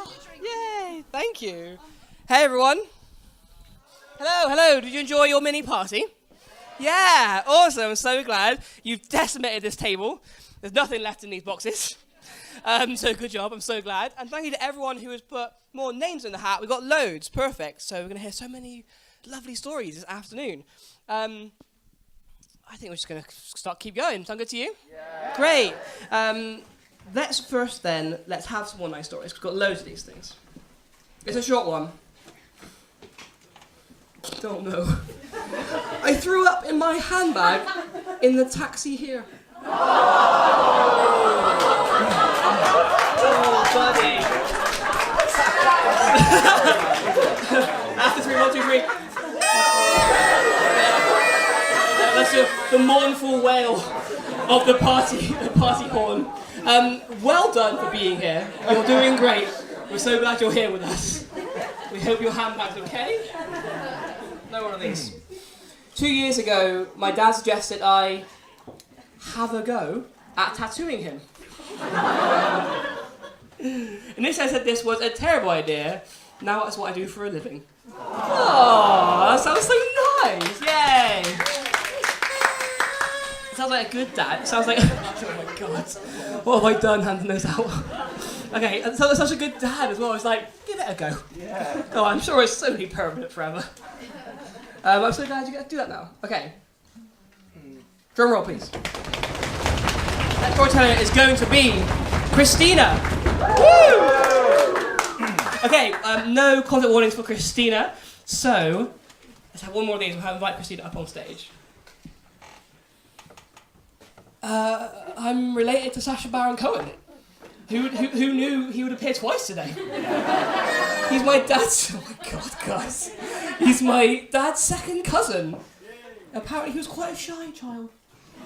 Oh, yay! Thank you. Hey everyone. Hello. Did you enjoy your mini party? Yeah, awesome. I'm so glad. You've decimated this table. There's nothing left in these boxes. So good job. I'm so glad. And thank you to everyone who has put more names in the hat. We've got loads. Perfect. So we're going to hear so many lovely stories this afternoon. I think we're just going to keep going. Sound good to you? Yeah. Great. Let's have some more nice stories. We've got loads of these things. It's a short one. Don't know. I threw up in my handbag in the taxi here. Oh, buddy. After 3, 1, 2, 3. That's the mournful wail of the party horn. Well done for being here. You're doing great. We're so glad you're here with us. We hope your handbag's okay. No one of these. 2 years ago, my dad suggested I have a go at tattooing him. Initially I said this was a terrible idea. Now that's what I do for a living. Oh, that sounds so nice. Yay. Sounds like a good dad. Sounds like, oh my god, what have I done handing those out? Okay, and so such a good dad as well. It's like, give it a go. Yeah. Oh, I'm sure it's so permanent forever. I'm so glad you get to do that now. Okay. Drum roll, please. That storyteller is going to be Kristina. Woo! Okay, no content warnings for Kristina. So, let's have one more of these. We'll invite Kristina up on stage. I'm related to Sacha Baron Cohen. Who knew he would appear twice today? He's my dad's... Oh my god, guys. He's my dad's second cousin. Apparently he was quite a shy child.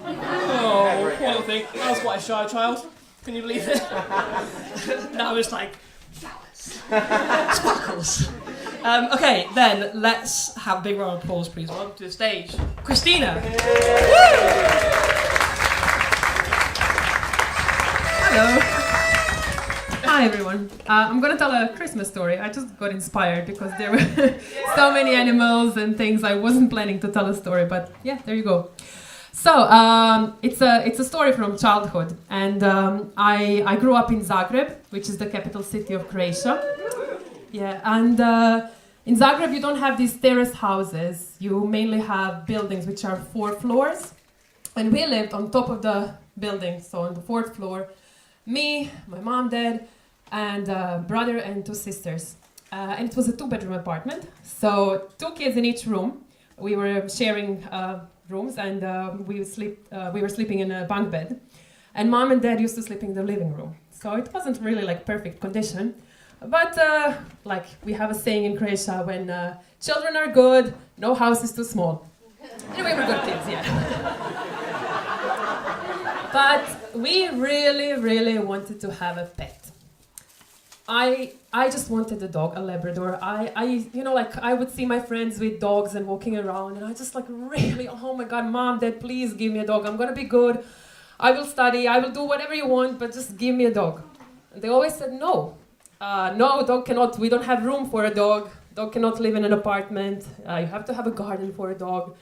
Oh, poor little thing. I was quite a shy child. Can you believe it? Now it's like... flowers. Sparkles. Okay, then let's have a big round of applause, please. Welcome to the stage, Kristina. Woo! Hello. Hi everyone. I'm gonna tell a Christmas story. I just got inspired because there were so many animals and things. I wasn't planning to tell a story, but yeah, there you go. So it's a story from childhood, and I grew up in Zagreb, which is the capital city of Croatia. Yeah, and in Zagreb you don't have these terrace houses. You mainly have buildings which are 4 floors, and we lived on top of the building, so on the 4th floor. Me, my mom, dad, and brother and 2 sisters. And it was a 2-bedroom apartment, so 2 kids in each room. We were sharing rooms, and we were sleeping in a bunk bed. And mom and dad used to sleep in the living room. So it wasn't really like perfect condition. But like we have a saying in Croatia, when children are good, no house is too small. Anyway, we're good kids, yeah. But we really wanted to have a pet. I just wanted a dog, a Labrador. I would see my friends with dogs and walking around, and I just like really, oh my god, mom, dad, please give me a dog. I'm gonna be good. I will study. I will do whatever you want, but just give me a dog. And they always said no. No, dog cannot. We don't have room for a dog. Dog cannot live in an apartment. You have to have a garden for a dog.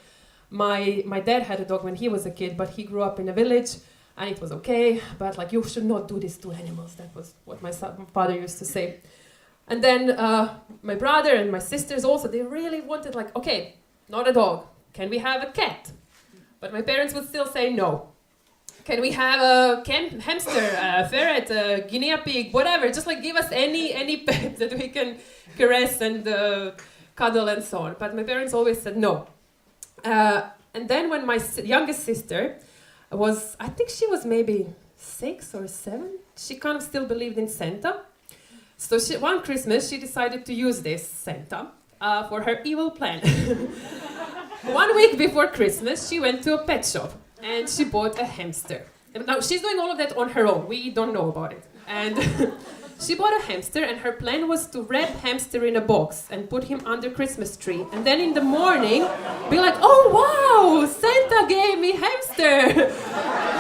My dad had a dog when he was a kid, but he grew up in a village. And it was okay, but like, you should not do this to animals. That was what my father used to say. And then my brother and my sisters also, they really wanted like, okay, not a dog. Can we have a cat? But my parents would still say no. Can we have a hamster, a ferret, a guinea pig, whatever. Just like give us any pet that we can caress and cuddle and so on. But my parents always said no. And then when my youngest sister I think she was maybe 6 or 7. She kind of still believed in Santa. So one Christmas, she decided to use this Santa for her evil plan. 1 week before Christmas, she went to a pet shop and she bought a hamster. Now, she's doing all of that on her own. We don't know about it. And she bought a hamster, and her plan was to wrap hamster in a box and put him under Christmas tree. And then in the morning, be like, oh wow, Santa gave me hamster.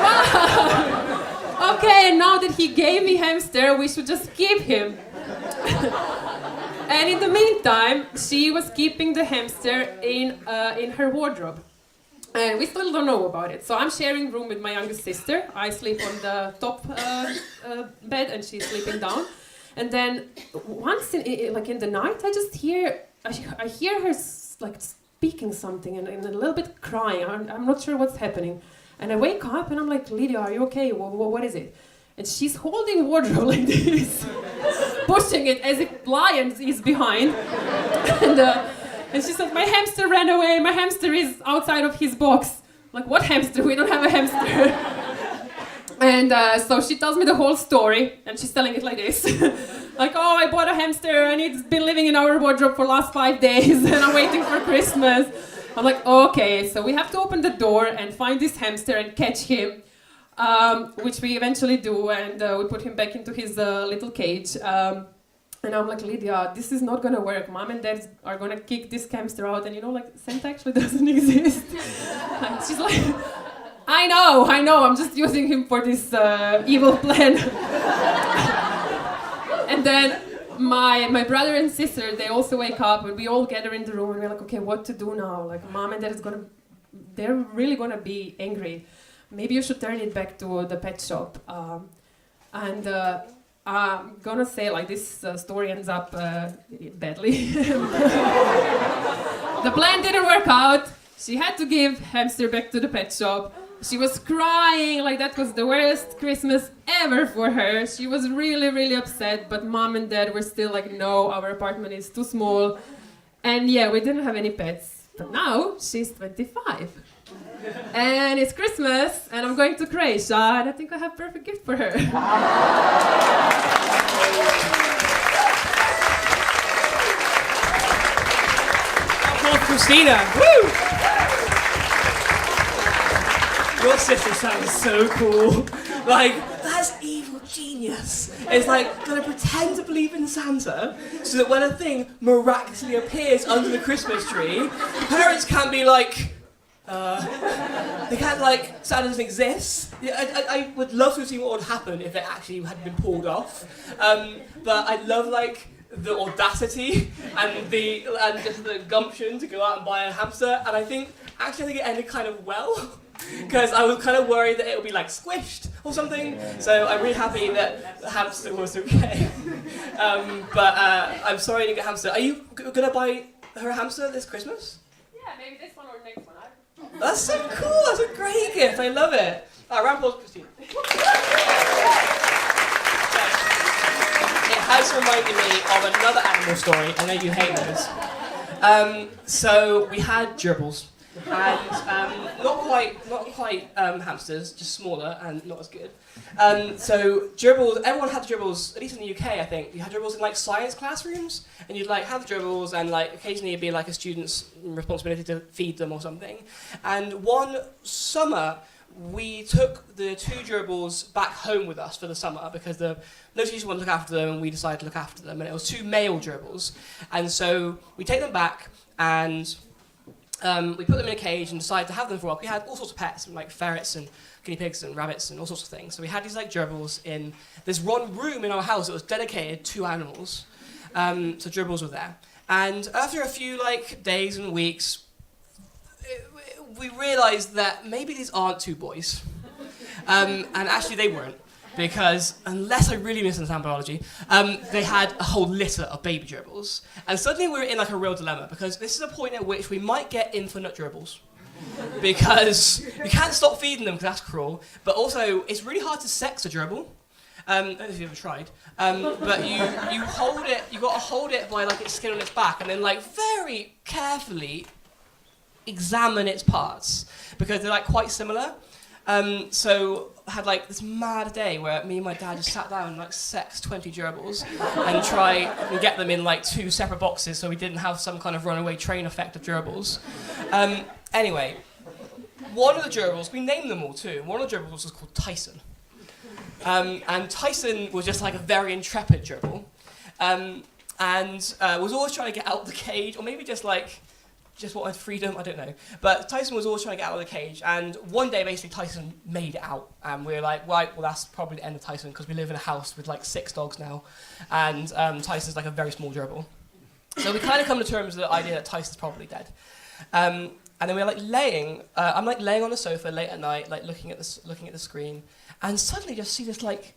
Wow. Okay, and now that he gave me hamster, we should just keep him. And in the meantime, she was keeping the hamster in her wardrobe. And we still don't know about it. So I'm sharing room with my youngest sister. I sleep on the top bed and she's sleeping down. And then once in the night, I just hear her speaking something and a little bit crying. I'm not sure what's happening. And I wake up and I'm like, Lydia, are you okay? What is it? And she's holding wardrobe like this, pushing it as if lion is behind. And she said, my hamster ran away. My hamster is outside of his box. I'm like, what hamster? We don't have a hamster. And so she tells me the whole story, and she's telling it like this. Like, oh, I bought a hamster, and it's been living in our wardrobe for the last 5 days, and I'm waiting for Christmas. I'm like, okay, so we have to open the door and find this hamster and catch him, which we eventually do, and we put him back into his little cage. And I'm like, Lydia, this is not gonna work. Mom and Dad are gonna kick this hamster out, and Santa actually doesn't exist. And she's like, I know, I'm just using him for this evil plan. And then my brother and sister, they also wake up, and we all gather in the room, and we're like, okay, what to do now? Like, Mom and Dad they're really gonna be angry. Maybe you should turn it back to the pet shop. I'm gonna say this story ends up badly. The plan didn't work out. She had to give hamster back to the pet shop. She was crying, that was the worst Christmas ever for her. She was really, really upset, but Mom and Dad were still like, no, our apartment is too small. And yeah, we didn't have any pets. But now she's 25. And it's Christmas, and I'm going to Croatia, and I think I have a perfect gift for her. Kristina, woo! Your sister sounds so cool. That's evil genius. It's gonna pretend to believe in Santa so that when a thing miraculously appears under the Christmas tree, parents can't be like, they can't Santa doesn't exist. I would love to see what would happen if it actually had been pulled off. But I love the audacity and just the gumption to go out and buy a hamster. And I think it ended kind of well. Because I was kind of worried that it would be squished or something. So I'm really happy that the hamster was okay. But I'm sorry I didn't get a hamster. Are you gonna buy her a hamster this Christmas? Yeah, maybe this one or next one. That's so cool. That's a great gift. I love it. Round of applause, Kristina. It has reminded me of another animal story. I know you hate those. So we had gerbils. And not quite hamsters, just smaller and not as good. So gerbils, everyone had gerbils, at least in the UK, I think. You had gerbils in science classrooms, and you'd have gerbils, and occasionally it'd be a student's responsibility to feed them or something. And one summer, we took the 2 gerbils back home with us for the summer because no teacher wanted to look after them, and we decided to look after them. And it was 2 male gerbils, and so we take them back and. We put them in a cage and decided to have them for a while. We had all sorts of pets, ferrets and guinea pigs and rabbits and all sorts of things. So we had these gerbils in this one room in our house that was dedicated to animals. So gerbils were there. And after a few days and weeks, we realised that maybe these aren't 2 boys. And actually they weren't. Because, unless I really misunderstand biology, they had a whole litter of baby gerbils. And suddenly we were in a real dilemma, because this is a point at which we might get infinite gerbils. Because you can't stop feeding them, because that's cruel. But also, it's really hard to sex a gerbil. I don't know if you've ever tried. But you hold it, you got to hold it by its skin on its back, and then very carefully examine its parts, because they're quite similar. So I had this mad day where me and my dad just sat down and sexed 20 gerbils and try and get them in 2 separate boxes so we didn't have some kind of runaway train effect of gerbils. Anyway, one of the gerbils, we named them all too. One of the gerbils was called Tyson. And Tyson was just a very intrepid gerbil. And was always trying to get out of the cage, or maybe just just wanted freedom, I don't know. But Tyson was always trying to get out of the cage, and one day basically Tyson made it out, and we were like, right, well that's probably the end of Tyson, because we live in a house with like 6 dogs now, and Tyson's like a very small gerbil. So we kind of come to terms with the idea that Tyson's probably dead. And then we're like laying, I'm like laying on the sofa late at night, like looking at the screen, and suddenly just see this like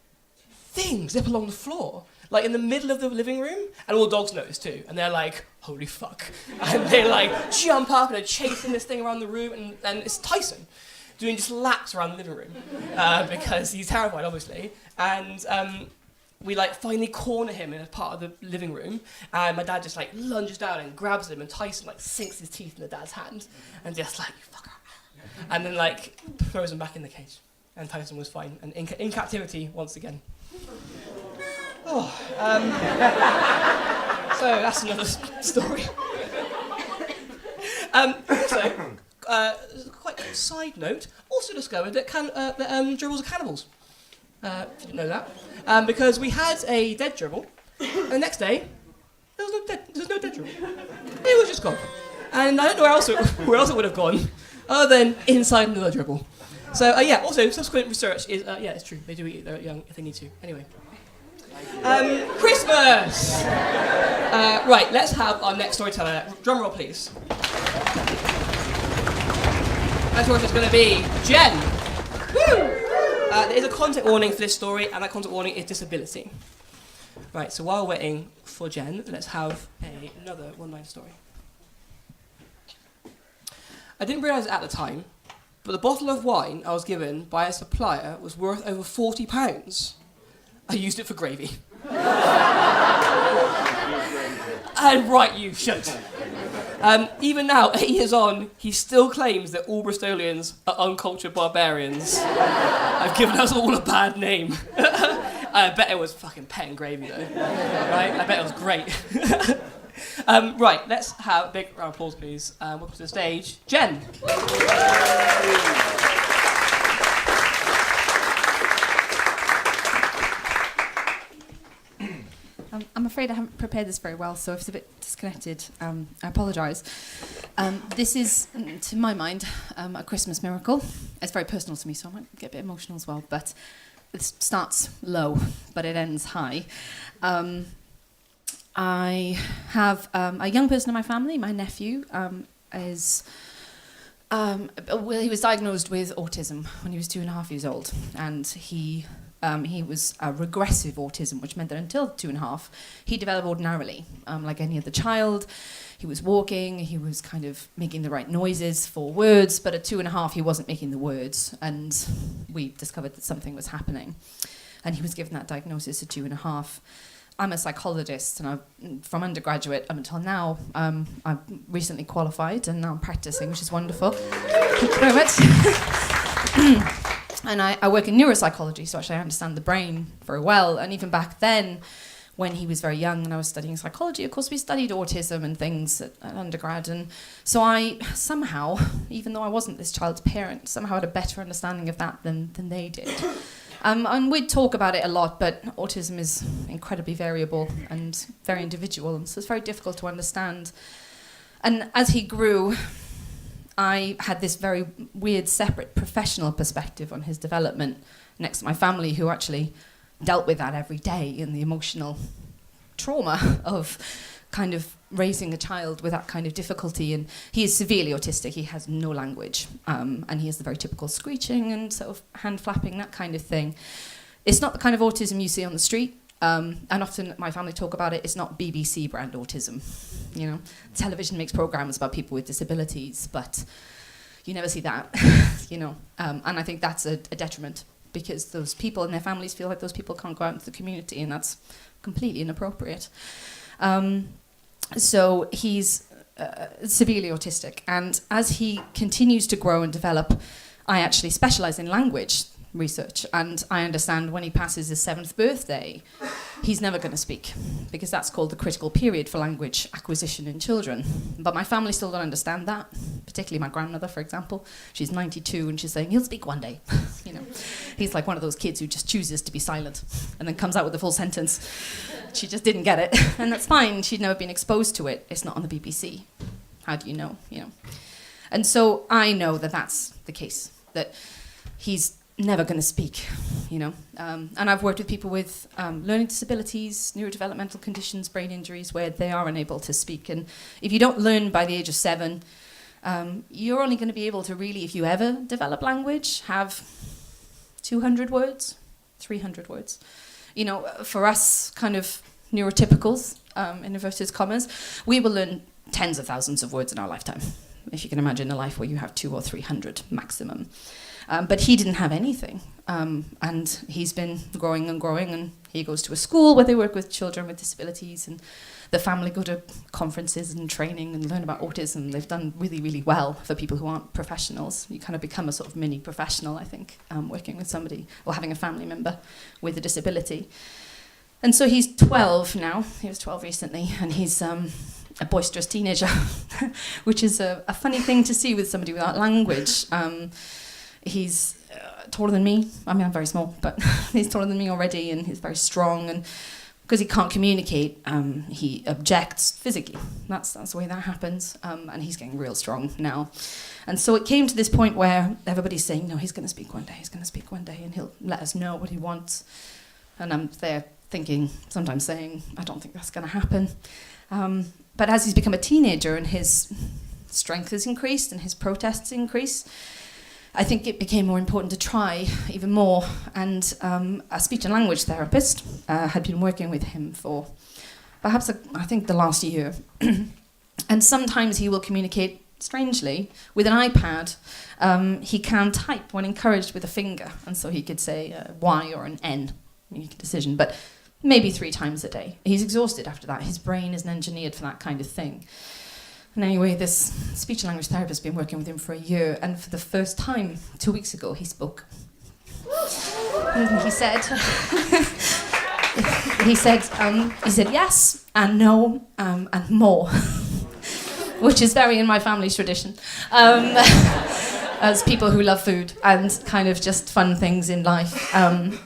thing zip along the floor, like in the middle of the living room, and all the dogs notice too, and they're like, holy fuck, and they like jump up and they're chasing this thing around the room, and it's Tyson doing just laps around the living room because he's terrified, obviously, and we like finally corner him in a part of the living room, and my dad just like lunges down and grabs him, and Tyson like sinks his teeth in the dad's hand and just like, you fucker, and then like throws him back in the cage, and Tyson was fine and in captivity once again. Oh, so that's another story. Also, quite a side note, also discovered that gerbils are cannibals. If you didn't know that. Because we had a dead gerbil, and the next day, there was no dead gerbil. It was just gone. And I don't know where else it would have gone, other than inside another gerbil. So also subsequent research is, it's true, they do eat their young if they need to. Anyway. Christmas! Right, let's have our next storyteller. Drum roll, please. Next story is going to be Jen. Woo! There is a content warning for this story, and that content warning is disability. Right, so while waiting for Jen, let's have another one-line story. I didn't realise it at the time, but the bottle of wine I was given by a supplier was worth over £40. I used it for gravy. And right you should. Even now, 8 years on, he still claims that all Bristolians are uncultured barbarians. I've given us all a bad name. I bet it was fucking pet and gravy though. Right? I bet it was great. Right, let's have a big round of applause please. Welcome to the stage, Jen. I'm afraid I haven't prepared this very well, so if it's a bit disconnected, I apologise. This is, to my mind, a Christmas miracle. It's very personal to me, so I might get a bit emotional as well, but it starts low, but it ends high. I have a young person in my family. My nephew he was diagnosed with autism when he was 2.5 years old, and he was regressive autism, which meant that until 2.5, he developed ordinarily, like any other child. He was walking, he was kind of making the right noises for words, but at 2.5 he wasn't making the words, and we discovered that something was happening. And he was given that diagnosis at 2.5. I'm a psychologist, and from undergraduate up until now, I've recently qualified, and now I'm practicing, which is wonderful. Thank you very much. And I work in neuropsychology, so actually I understand the brain very well. And even back then, when he was very young and I was studying psychology, of course we studied autism and things at undergrad. And so I somehow, even though I wasn't this child's parent, somehow had a better understanding of that than they did. And we'd talk about it a lot, but autism is incredibly variable and very individual, and so it's very difficult to understand. And as he grew, I had this very weird, separate professional perspective on his development next to my family, who actually dealt with that every day and the emotional trauma of kind of raising a child with that kind of difficulty. And he is severely autistic. He has no language, and he has the very typical screeching and sort of hand flapping, that kind of thing. It's not the kind of autism you see on the street. And often my family talk about it, it's not BBC brand autism. You know, television makes programs about people with disabilities, but you never see that, you know. And I think that's a detriment, because those people and their families feel like those people can't go out into the community, and that's completely inappropriate. So he's severely autistic, and as he continues to grow and develop, I actually specialise in language research, and I understand when he passes his 7th birthday, he's never going to speak, because that's called the critical period for language acquisition in children. But my family still don't understand that, particularly my grandmother, for example. She's 92 and she's saying, he'll speak one day. You know, he's like one of those kids who just chooses to be silent and then comes out with a full sentence. She just didn't get it, and that's fine. She'd never been exposed to it. It's not on the BBC. How do you know? And so I know that that's the case, that he's never going to speak, And I've worked with people with learning disabilities, neurodevelopmental conditions, brain injuries, where they are unable to speak. And if you don't learn by the age of 7, you're only going to be able to really, if you ever develop language, have 200 words, 300 words. For us kind of neurotypicals, in inverted commas, we will learn tens of thousands of words in our lifetime. If you can imagine a life where you have 200 or 300 maximum. But he didn't have anything. And he's been growing and growing, and he goes to a school where they work with children with disabilities, and the family go to conferences and training and learn about autism. They've done really, really well for people who aren't professionals. You kind of become a sort of mini professional, I think, working with somebody or having a family member with a disability. And so he's 12 now. He was 12 recently, and he's a boisterous teenager, which is a funny thing to see with somebody without language. He's taller than me. I mean, I'm very small, but he's taller than me already, and he's very strong. And because he can't communicate, he objects physically. That's the way that happens. And he's getting real strong now. And so it came to this point where everybody's saying, no, he's going to speak one day, and he'll let us know what he wants. And I'm there thinking, sometimes saying, I don't think that's going to happen. But as he's become a teenager and his strength has increased and his protests increase, I think it became more important to try even more. And a speech and language therapist had been working with him for perhaps, I think, the last year. And sometimes he will communicate strangely with an iPad. He can type when encouraged with a finger. And so he could say Y or an N, make a decision, but maybe 3 times a day. He's exhausted after that. His brain isn't engineered for that kind of thing. And anyway, this speech and language therapist has been working with him for a year, and for the first time, 2 weeks ago, he spoke. And he said, he said yes and no and more, which is very in my family's tradition, as people who love food and kind of just fun things in life. And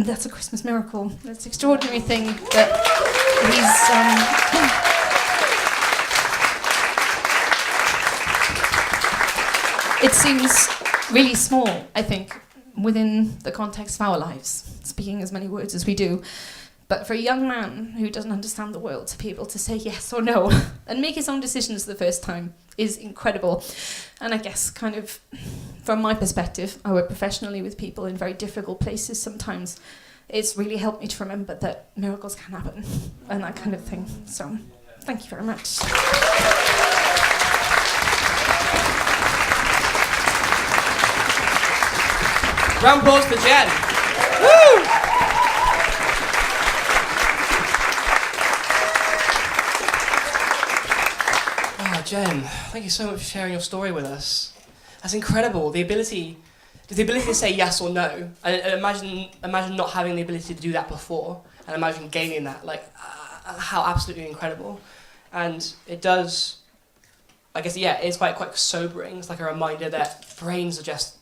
that's a Christmas miracle. That's an extraordinary thing that he's... It seems really small, I think, within the context of our lives, speaking as many words as we do. But for a young man who doesn't understand the world to be able to say yes or no and make his own decisions the first time is incredible. And I guess kind of, from my perspective, I work professionally with people in very difficult places sometimes. It's really helped me to remember that miracles can happen and that kind of thing. So, thank you very much. Round of applause for Jen. Woo! Wow, Jen, thank you so much for sharing your story with us. That's incredible. The ability to say yes or no. And imagine not having the ability to do that before, and imagine gaining that. How absolutely incredible. And it does. I guess it's quite sobering. It's like a reminder that brains are just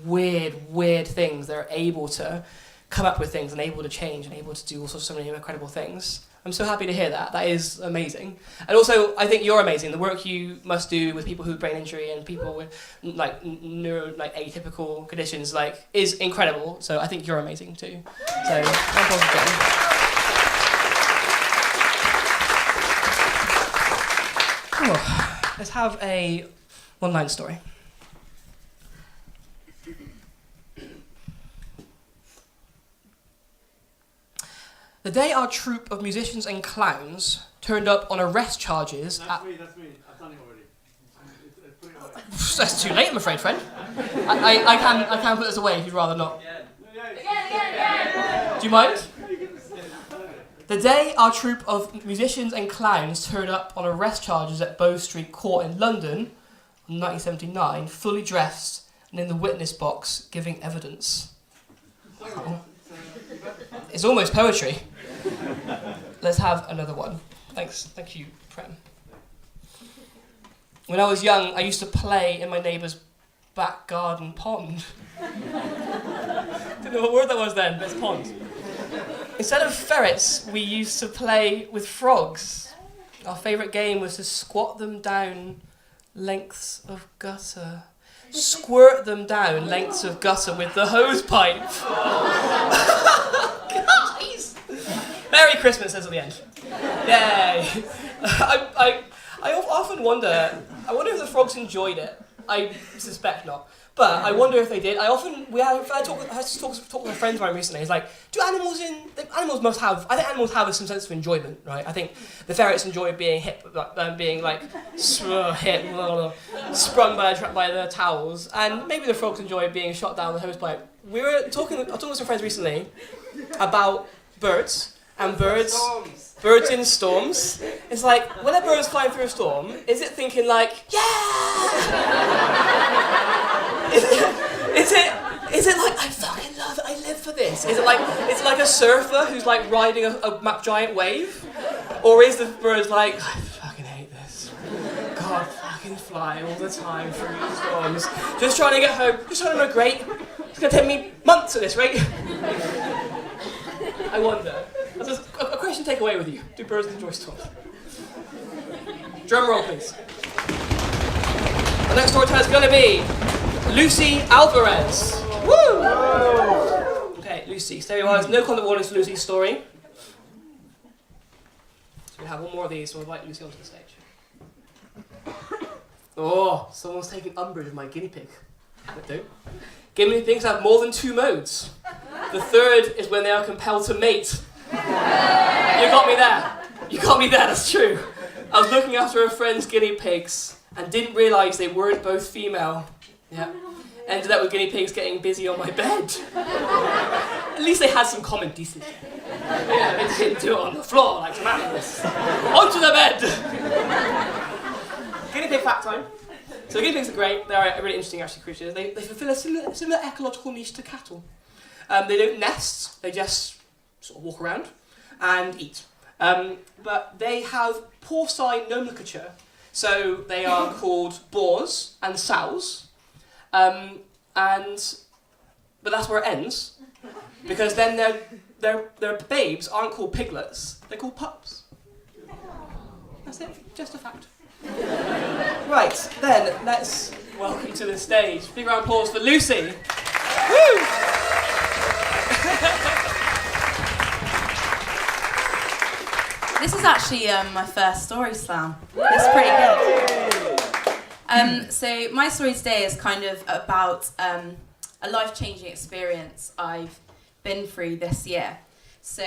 weird things. They're able to come up with things and able to change and able to do all sorts of so many incredible things. I'm so happy to hear that. That is amazing. And also, I think you're amazing. The work you must do with people with brain injury and people with atypical conditions is incredible. So I think you're amazing too. So let's have a one-line story. The day our troupe of musicians and clowns turned up on arrest charges That's me. I've done it already. Put it away. That's too late, I'm afraid, friend. I can put this away if you'd rather not. Do you mind? The day our troupe of musicians and clowns turned up on arrest charges at Bow Street Court in London in 1979, fully dressed and in the witness box giving evidence. Wow. It's almost poetry. Let's have another one. Thanks. Thank you, Prem. When I was young, I used to play in my neighbour's back garden pond. Didn't know what word that was then, but it's pond. Instead of ferrets, we used to play with frogs. Our favourite game was to squat them down lengths of gutter. Squirt them down lengths of gutter with the hose pipe. Guys! Merry Christmas says at the end. Yay! I often wonder, if the frogs enjoyed it. I suspect not. But I wonder if they did. I had to talk with my friends about it recently. It's like, I think animals have some sense of enjoyment, right? I think the ferrets enjoy being hit, being like hit, sprung by the towels, and maybe the frogs enjoy being shot down the hosepipe. I was talking with some friends recently about birds and birds in storms. It's like, when a bird's flying through a storm, is it thinking like, yeah? Is it like, I fucking love it, I live for this? Is it like a surfer who's like riding a giant wave? Or is the bird like, I fucking hate this. God, fucking fly all the time through these storms. Just trying to get home, just trying to migrate. It's gonna take me months at this rate. I wonder. That's a question to take away with you. Do birds enjoy storms? Drum roll, please. The next storyteller is gonna be Lucy Alvarez. Woo! Okay, Lucy. Stereo has no content warnings for Lucy's story. So we have one more of these, so we'll invite Lucy onto the stage. Oh, someone's taking umbrage with my guinea pig. Guinea pigs have more than 2 modes. The third is when they are compelled to mate. You got me there, that's true. I was looking after a friend's guinea pigs and didn't realise they weren't both female. Yeah. Ended up with guinea pigs getting busy on my bed. At least they had some common decency. Yeah, they didn't do it on the floor like some animals. Onto the bed! Guinea pig fact time. So guinea pigs are great. They're really interesting creatures. They fulfill a similar ecological niche to cattle. They don't nest. They just sort of walk around and eat. But they have porcine nomenclature. So they are called boars and sows. But that's where it ends, because then their babes aren't called piglets, they're called pups. That's it, just a fact. Right, then let's welcome to the stage. Big round of applause for Lucy. Woo! This is actually my first story slam. It's pretty good. So my story today is kind of about a life-changing experience I've been through this year. So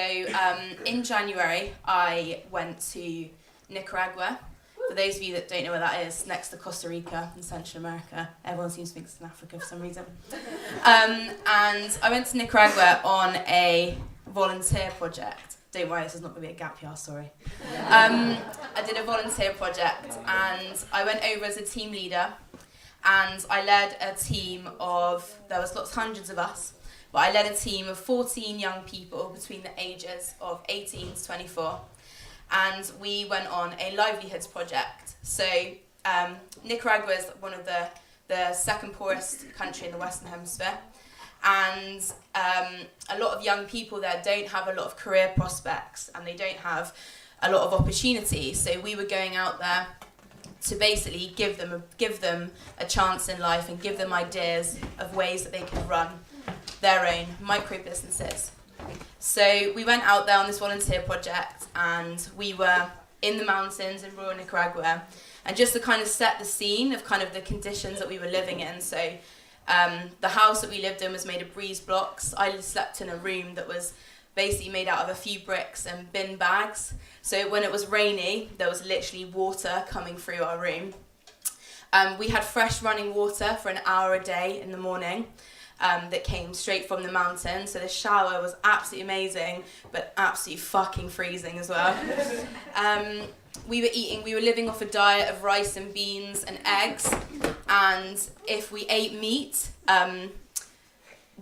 in January, I went to Nicaragua. For those of you that don't know where that is, next to Costa Rica in Central America. Everyone seems to think it's in Africa for some reason. And I went to Nicaragua on a volunteer project. Don't worry, this is not going to be a gap year story. I did a volunteer project and I went over as a team leader and I led a team of, there was hundreds of us, but I led a team of 14 young people between the ages of 18 to 24. And we went on a livelihoods project. So Nicaragua is one of the second poorest country in the Western Hemisphere. And a lot of young people there don't have a lot of career prospects and they don't have a lot of opportunity. So we were going out there to basically give them a chance in life and give them ideas of ways that they could run their own micro businesses. So we went out there on this volunteer project and we were in the mountains in rural Nicaragua, and just to kind of set the scene of kind of the conditions that we were living in. So the house that we lived in was made of breeze blocks. I slept in a room that was basically made out of a few bricks and bin bags. So when it was rainy, there was literally water coming through our room. We had fresh running water for an hour a day in the morning that came straight from the mountain. So the shower was absolutely amazing, but absolutely fucking freezing as well. We were living off a diet of rice and beans and eggs. And if we ate meat, so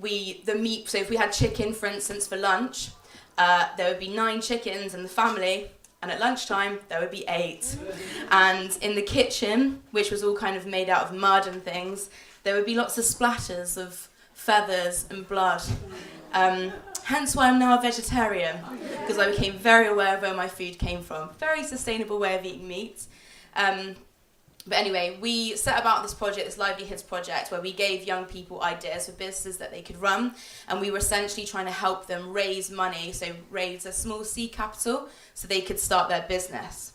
if we had chicken, for instance, for lunch, there would be 9 chickens in the family, and at lunchtime, there would be 8. And in the kitchen, which was all kind of made out of mud and things, there would be lots of splatters of feathers and blood. Hence why I'm now a vegetarian, because I became very aware of where my food came from. Very sustainable way of eating meat. But anyway, we set about this project, this livelihoods project, where we gave young people ideas for businesses that they could run, and we were essentially trying to help them raise money, so raise a small seed capital so they could start their business.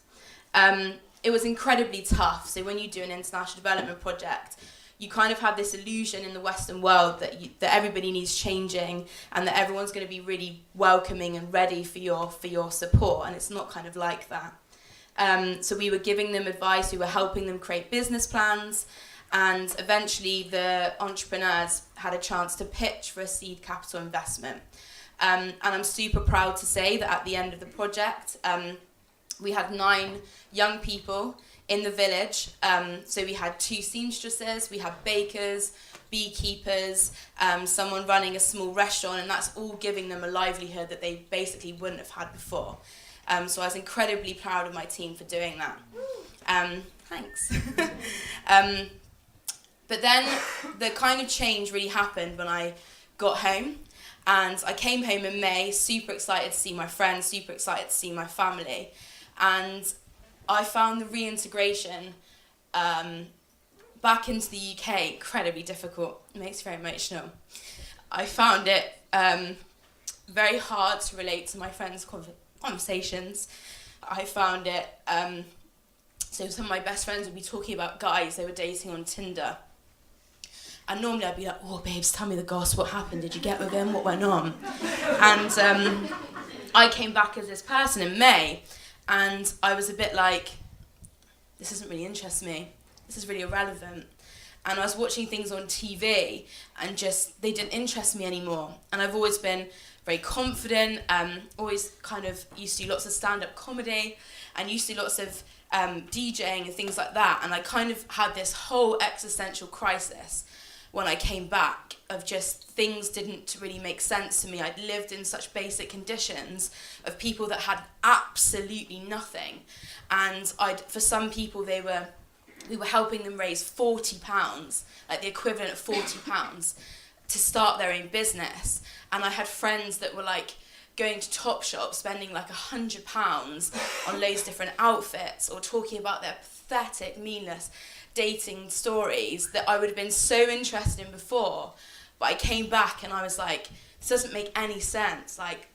It was incredibly tough. So when you do an international development project, you kind of have this illusion in the Western world that everybody needs changing and that everyone's going to be really welcoming and ready for your support, and it's not kind of like that. So we were giving them advice, we were helping them create business plans, and eventually the entrepreneurs had a chance to pitch for a seed capital investment. And I'm super proud to say that at the end of the project, we had 9 young people in the village. So we had 2 seamstresses, we had bakers, beekeepers, someone running a small restaurant, and that's all giving them a livelihood that they basically wouldn't have had before. So I was incredibly proud of my team for doing that. Thanks. But then the kind of change really happened when I got home. And I came home in May, super excited to see my friends, super excited to see my family. And I found the reintegration back into the UK incredibly difficult. It makes me very emotional. I found it very hard to relate to my friends' conversations. I found it, so some of my best friends would be talking about guys they were dating on Tinder. And normally I'd be like, oh, babes, tell me the goss, what happened? Did you get with him? What went on? And I came back as this person in May, and I was a bit like, this doesn't really interest me. This is really irrelevant. And I was watching things on TV, and just, they didn't interest me anymore. And I've always been very confident, always kind of used to do lots of stand-up comedy, and used to do lots of DJing and things like that. And I kind of had this whole existential crisis when I came back of just things didn't really make sense to me. I'd lived in such basic conditions of people that had absolutely nothing. And for some people, we were helping them raise £40, like the equivalent of £40, to start their own business. And I had friends that were like going to Topshop, spending like £100 on loads of different outfits, or talking about their pathetic, meaningless dating stories that I would have been so interested in before. But I came back and I was like, this doesn't make any sense. Like,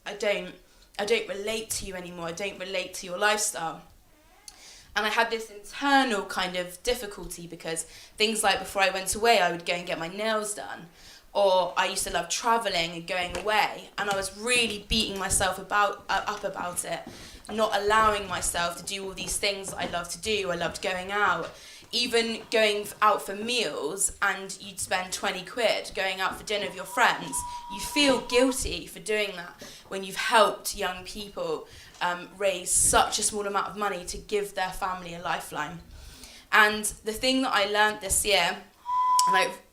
I don't relate to you anymore. I don't relate to your lifestyle. And I had this internal kind of difficulty, because things like before I went away, I would go and get my nails done. Or I used to love travelling and going away. And I was really beating myself up about it, not allowing myself to do all these things that I loved to do. I loved going out. Even going out for meals, and you'd spend 20 quid going out for dinner with your friends. You feel guilty for doing that when you've helped young people raise such a small amount of money to give their family a lifeline. And the thing that I learned this year,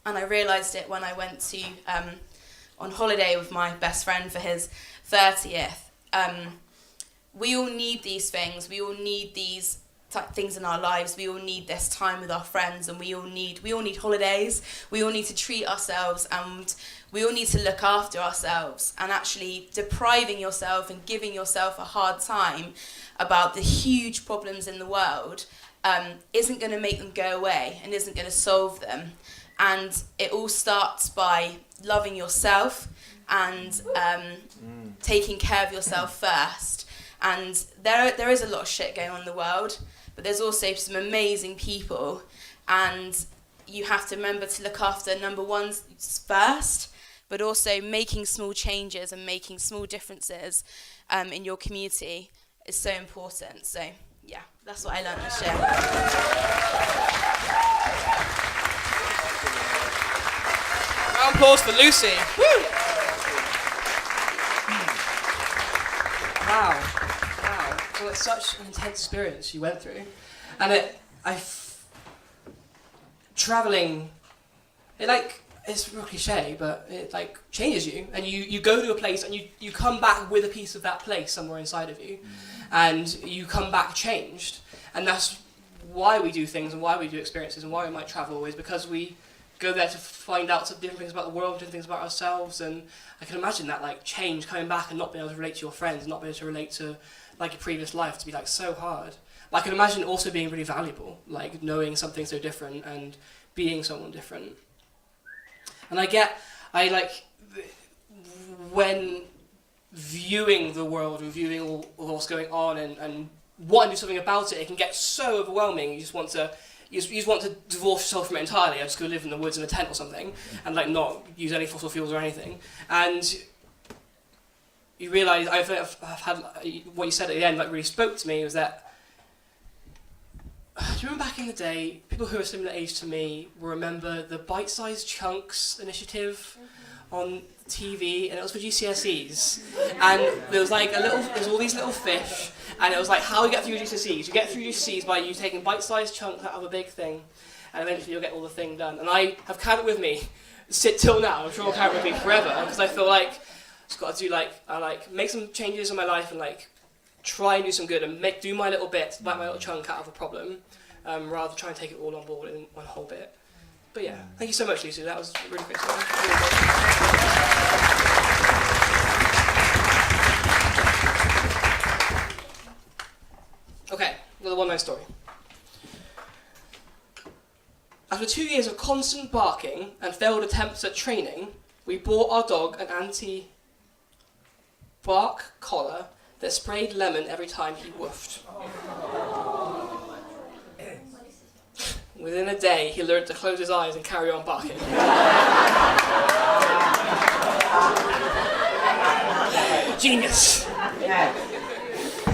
and I realised it when I went to on holiday with my best friend for his 30th, we all need these things. We all need these things in our lives. We all need this time with our friends, and we all need holidays. We all need to treat ourselves, and we all need to look after ourselves. And actually depriving yourself and giving yourself a hard time about the huge problems in the world isn't going to make them go away and isn't going to solve them. And it all starts by loving yourself and taking care of yourself first. And there is a lot of shit going on in the world, but there's also some amazing people, and you have to remember to look after number one first, but also making small changes and making small differences in your community is so important. So yeah, that's what I learned this year. Round of applause for Lucy. Woo! Wow. Well, it's such an intense experience you went through, and traveling, it's real cliche, but it like changes you, and you go to a place and you come back with a piece of that place somewhere inside of you, and you come back changed. And that's why we do things and why we do experiences and why we might travel, is because we go there to find out some different things about the world, different things about ourselves, and I can imagine that like change coming back and not being able to relate to your friends, and not being able to relate to like your previous life to be like so hard. But I can imagine also being really valuable, like knowing something so different and being someone different. And when viewing the world and viewing all what's going on and wanting to do something about it, it can get so overwhelming. You just want to divorce yourself from it entirely. I just go live in the woods in a tent or something and like not use any fossil fuels or anything. And you realise I've had what you said at the end like really spoke to me was that. Do you remember back in the day, people who are similar age to me will remember the bite-sized chunks initiative on TV, and it was for GCSEs. And there was all these little fish, and it was like how you get through your GCSEs. You get through your GCSEs by you taking bite-sized chunks out of a big thing, and eventually you'll get all the thing done. And I have carried it with me, till now. I'm sure I'll carry it with me forever, because I feel like I've just got to do make some changes in my life and try and do some good and do my little bit, bite my little chunk out of a problem, rather than try and take it all on board in one whole bit. But yeah, thank you so much, Lucy. That was a really great story. Okay, another one-line story. After 2 years of constant barking and failed attempts at training, we bought our dog an anti-bark collar that sprayed lemon every time he woofed. Within a day, he learned to close his eyes and carry on barking. Genius!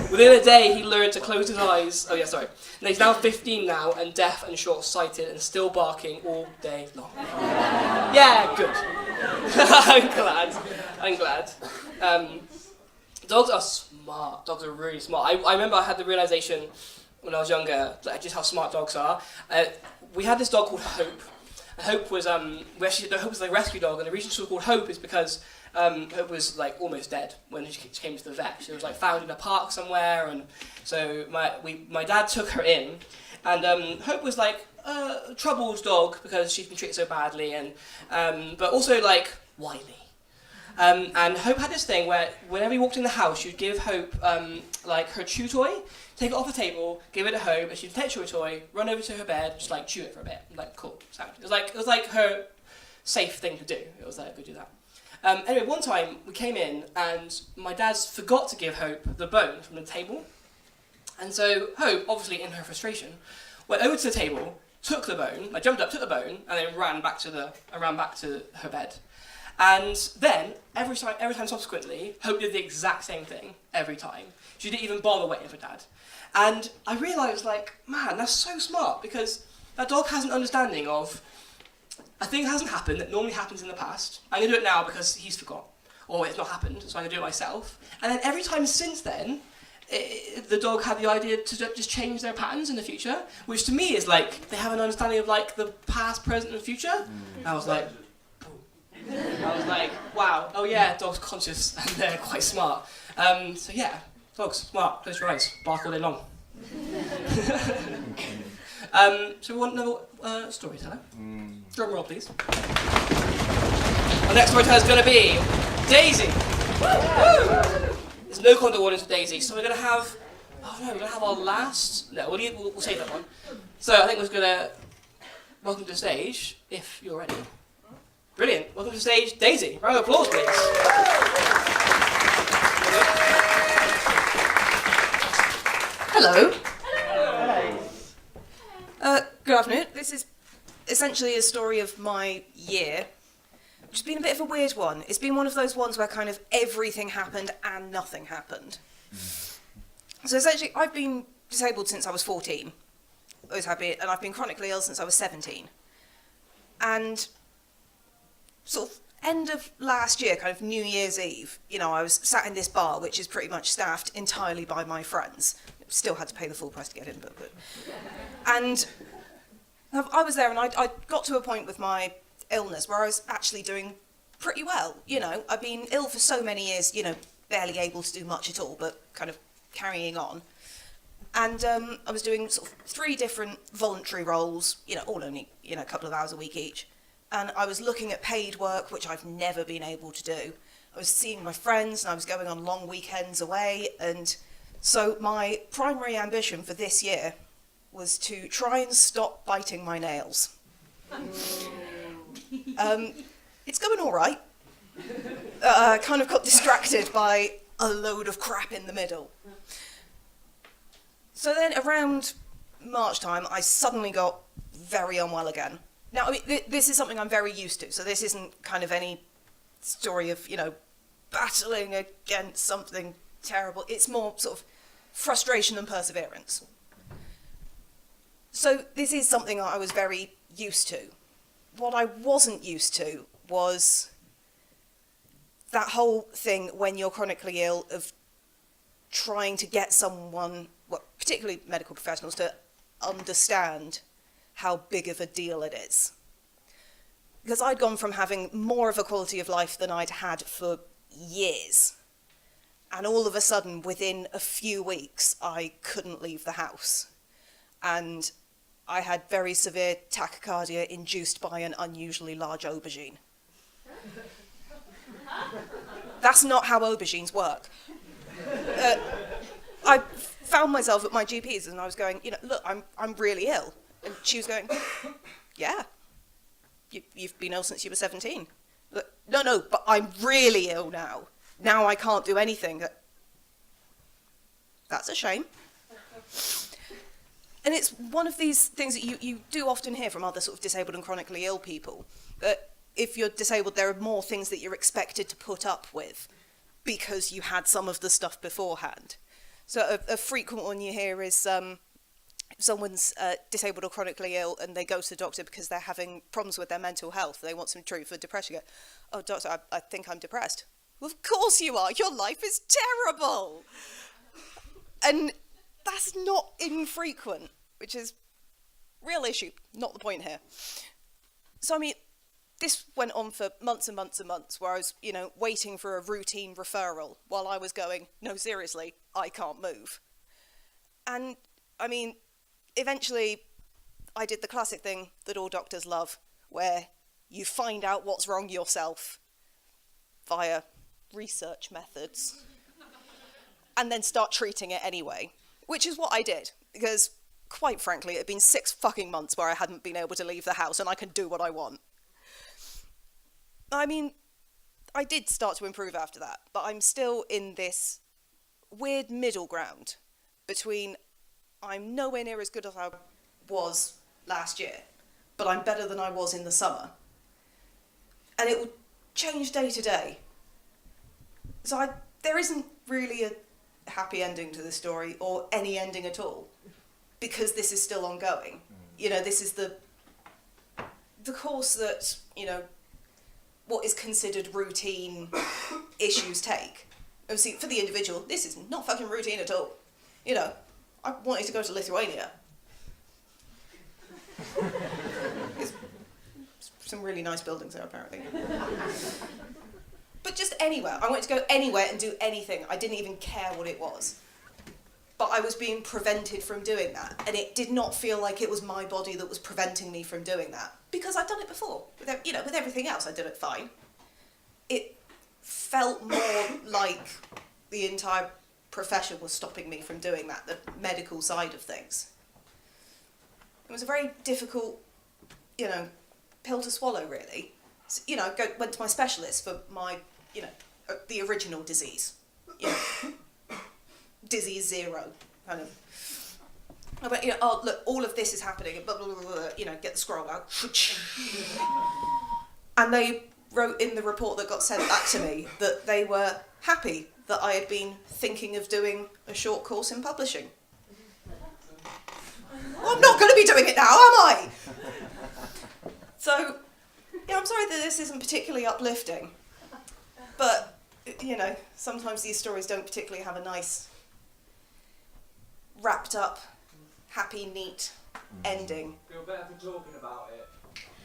Within a day, he learned to close his eyes. Oh yeah, sorry. And he's now 15 now, and deaf and short-sighted, and still barking all day long. Yeah, good. I'm glad. Dogs are smart. Dogs are really smart. I remember I had the realization when I was younger, just how smart dogs are. We had this dog called Hope. Hope was Hope was a rescue dog, and the reason she was called Hope is because Hope was almost dead when she came to the vet. She was found in a park somewhere, and so my dad took her in, and Hope was a troubled dog because she'd been treated so badly, and but also wily. And Hope had this thing where whenever he walked in the house, you'd give Hope her chew toy, take it off the table, give it to Hope, and she'd take the chew toy, run over to her bed, just chew it for a bit. Cool, sound. It was her safe thing to do. It was go do that. Anyway, one time we came in and my dad forgot to give Hope the bone from the table, and so Hope, obviously in her frustration, went over to the table, took the bone, jumped up, took the bone, and then ran back to her bed. And then, every time subsequently, Hope did the exact same thing every time. She didn't even bother waiting for Dad. And I realised, man, that's so smart, because that dog has an understanding of a thing hasn't happened that normally happens in the past. I'm going to do it now because he's forgot, or it's not happened, so I'm going to do it myself. And then every time since then, the dog had the idea to just change their patterns in the future, which to me is they have an understanding of the past, present, and future. I was wow, oh yeah, dogs conscious and they're quite smart. So yeah, dogs, smart, close your eyes, bark all day long. So we want another storyteller. Drum roll, please. Our next storyteller is going to be Daisy. There's no content audience for Daisy, so we're going to have, we're going to have our last, no, we'll save that one. So I think we're going to welcome to the stage, if you're ready. Brilliant. Welcome to the stage, Daisy. Round of applause, please. Hello. Good afternoon. This is essentially a story of my year, which has been a bit of a weird one. It's been one of those ones where kind of everything happened and nothing happened. So essentially, I've been disabled since I was 14. Always happy, and I've been chronically ill since I was 17. And sort of end of last year, kind of New Year's Eve, I was sat in this bar, which is pretty much staffed entirely by my friends. Still had to pay the full price to get in, but and I was there, and I got to a point with my illness where I was actually doing pretty well. I've been ill for so many years, barely able to do much at all, but kind of carrying on. And I was doing sort of 3 different voluntary roles, all only, a couple of hours a week each. and I was looking at paid work, which I've never been able to do. I was seeing my friends, and I was going on long weekends away, and so my primary ambition for this year was to try and stop biting my nails. It's going all right. I kind of got distracted by a load of crap in the middle. So then around March time, I suddenly got very unwell again. Now, I mean, this is something I'm very used to, so this isn't kind of any story of, battling against something terrible. It's more sort of frustration and perseverance. So this is something I was very used to. What I wasn't used to was that whole thing when you're chronically ill of trying to get someone, well, particularly medical professionals, to understand how big of a deal it is. Because I'd gone from having more of a quality of life than I'd had for years. And all of a sudden, within a few weeks, I couldn't leave the house. And I had very severe tachycardia induced by an unusually large aubergine. That's not how aubergines work. I found myself at my GP's and I was going, look, I'm really ill. And she was going, yeah, you've been ill since you were 17. Look, no, but I'm really ill now. Now I can't do anything. That's a shame. And it's one of these things that you do often hear from other sort of disabled and chronically ill people, that if you're disabled, there are more things that you're expected to put up with because you had some of the stuff beforehand. So a frequent one you hear is if someone's disabled or chronically ill and they go to the doctor because they're having problems with their mental health, they want some treatment for depression. Oh, doctor, I think I'm depressed. Well, of course you are. Your life is terrible. And that's not infrequent, which is a real issue, not the point here. So, I mean, this went on for months and months and months, where I was, waiting for a routine referral while I was going, no, seriously, I can't move. And, I mean, eventually I did the classic thing that all doctors love, where you find out what's wrong yourself via research methods and then start treating it anyway, which is what I did, because quite frankly, it had been 6 fucking months where I hadn't been able to leave the house and I can do what I want. I mean, I did start to improve after that, but I'm still in this weird middle ground between I'm nowhere near as good as I was last year, but I'm better than I was in the summer. And it will change day to day. So there isn't really a happy ending to this story, or any ending at all, because this is still ongoing. This is the course that, what is considered routine issues take. Obviously, for the individual, this is not fucking routine at all. I wanted to go to Lithuania. There's some really nice buildings there, apparently. But just anywhere. I wanted to go anywhere and do anything. I didn't even care what it was. But I was being prevented from doing that. And it did not feel like it was my body that was preventing me from doing that. Because I'd done it before. With everything else, I did it fine. It felt more like the entire profession was stopping me from doing that, the medical side of things. It was a very difficult, pill to swallow, really. So, went to my specialist for my, the original disease. Disease 0, kind of. I went, oh, look, all of this is happening, blah, blah, blah, blah, get the scroll out. And they wrote in the report that got sent back to me that they were happy that I had been thinking of doing a short course in publishing. Well, I'm not going to be doing it now, am I? So, I'm sorry that this isn't particularly uplifting, but, sometimes these stories don't particularly have a nice, wrapped up, happy, neat ending. Feel better for talking about it.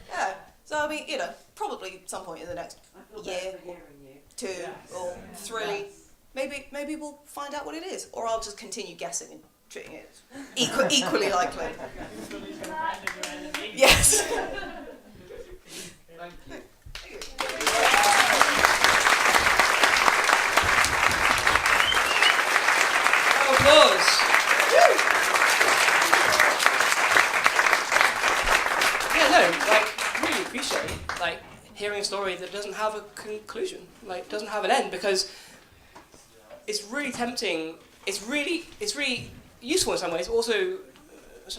Yeah, so I mean, probably at some point in the next year, or 2, or 3, maybe we'll find out what it is, or I'll just continue guessing and treating it equally likely. Yes. Thank you. Applause. Yeah, no, like, really appreciate, like, hearing a story that doesn't have a conclusion, like, doesn't have an end, because it's really tempting, it's really useful in some ways, also,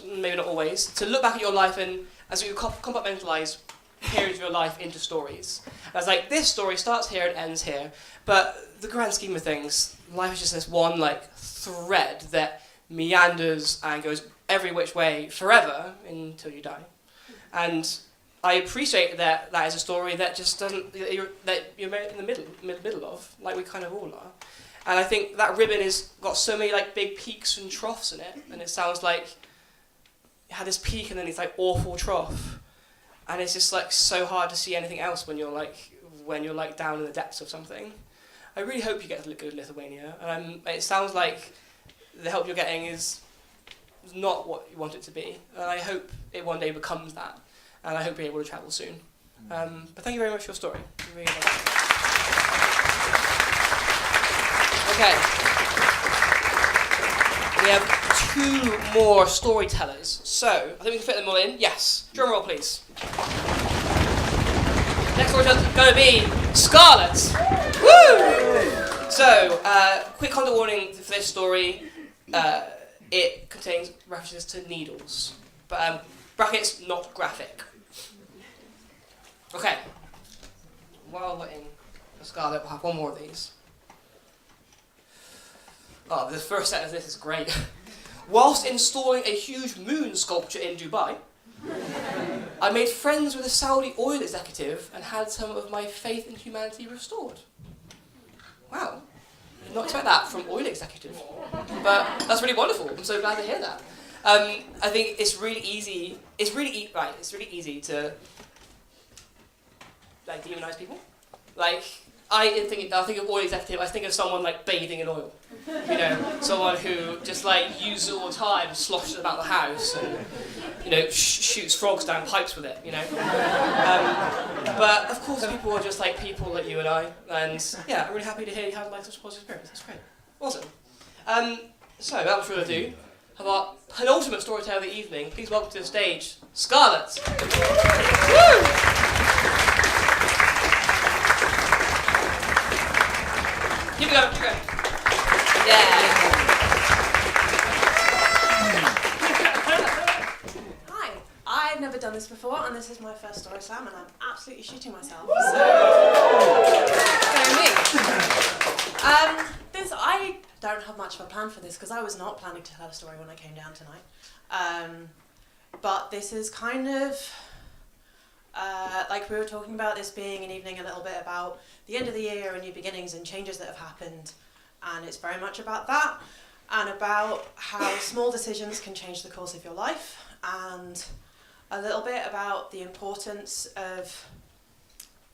maybe not always, to look back at your life and as you compartmentalise periods of your life into stories. And it's like, this story starts here and ends here, but the grand scheme of things, life is just this one, like, thread that meanders and goes every which way forever until you die. And I appreciate that that is a story that just doesn't, that you're in the middle of, like we kind of all are. And I think that ribbon has got so many like big peaks and troughs in it, and it sounds like it had this peak and then this like awful trough. And it's just like so hard to see anything else when you're like down in the depths of something. I really hope you get to go to Lithuania. It sounds like the help you're getting is not what you want it to be. And I hope it one day becomes that. And I hope you're able to travel soon. But thank you very much for your story. Really love it. Okay. We have 2 more storytellers. So, I think we can fit them all in. Yes. Drum roll, please. Next storyteller is going to be Scarlett. Woo! So, quick content warning for this story. It contains references to needles. But brackets, not graphic. Okay. While waiting for Scarlett, we'll have one more of these. Oh, the first sentence of this is great. Whilst installing a huge moon sculpture in Dubai, I made friends with a Saudi oil executive and had some of my faith in humanity restored. Wow. Did not expect that from oil executive. But that's really wonderful. I'm so glad to hear that. I think it's really easy. It's really easy to like demonize people. Like I think of oil executive. I think of someone like bathing in oil. You know, someone who just like uses it all the time, sloshes it about the house, and shoots frogs down pipes with it. You know. But of course, people are just like people like you and I. And yeah, I'm really happy to hear you had like such a positive experience. That's great. Awesome. So without further ado, how about penultimate storyteller of the evening? Please welcome to the stage, Scarlett. Woo! Keep it going, keep it going. Yeah. Hi, I've never done this before, and this is my first story slam, and I'm absolutely shitting myself. So, I don't have much of a plan for this because I was not planning to tell a story when I came down tonight. But this is kind of like we were talking about this being an evening a little bit about the end of the year and new beginnings and changes that have happened, and it's very much about that and about how small decisions can change the course of your life, and a little bit about the importance of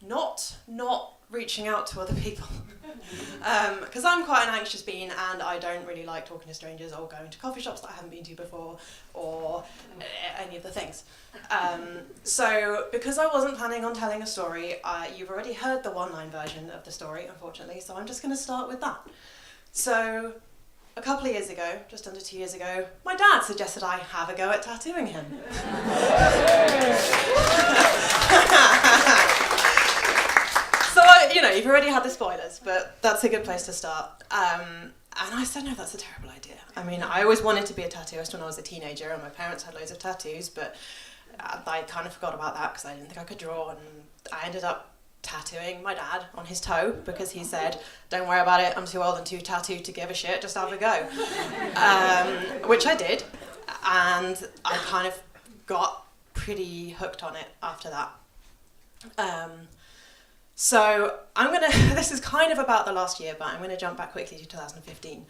not reaching out to other people. Because I'm quite an anxious bean and I don't really like talking to strangers or going to coffee shops that I haven't been to before or any of the things. So because I wasn't planning on telling a story, you've already heard the one-line version of the story, unfortunately, so I'm just going to start with that. So a couple of years ago, just under 2 years ago, my dad suggested I have a go at tattooing him. So, you've already had the spoilers, but that's a good place to start. And I said, no, that's a terrible idea. I mean, I always wanted to be a tattooist when I was a teenager, and my parents had loads of tattoos, but I kind of forgot about that because I didn't think I could draw, and I ended up tattooing my dad on his toe because he said, don't worry about it, I'm too old and too tattooed to give a shit, just have a go. Which I did, and I kind of got pretty hooked on it after that. So this is kind of about the last year, but I'm going to jump back quickly to 2015.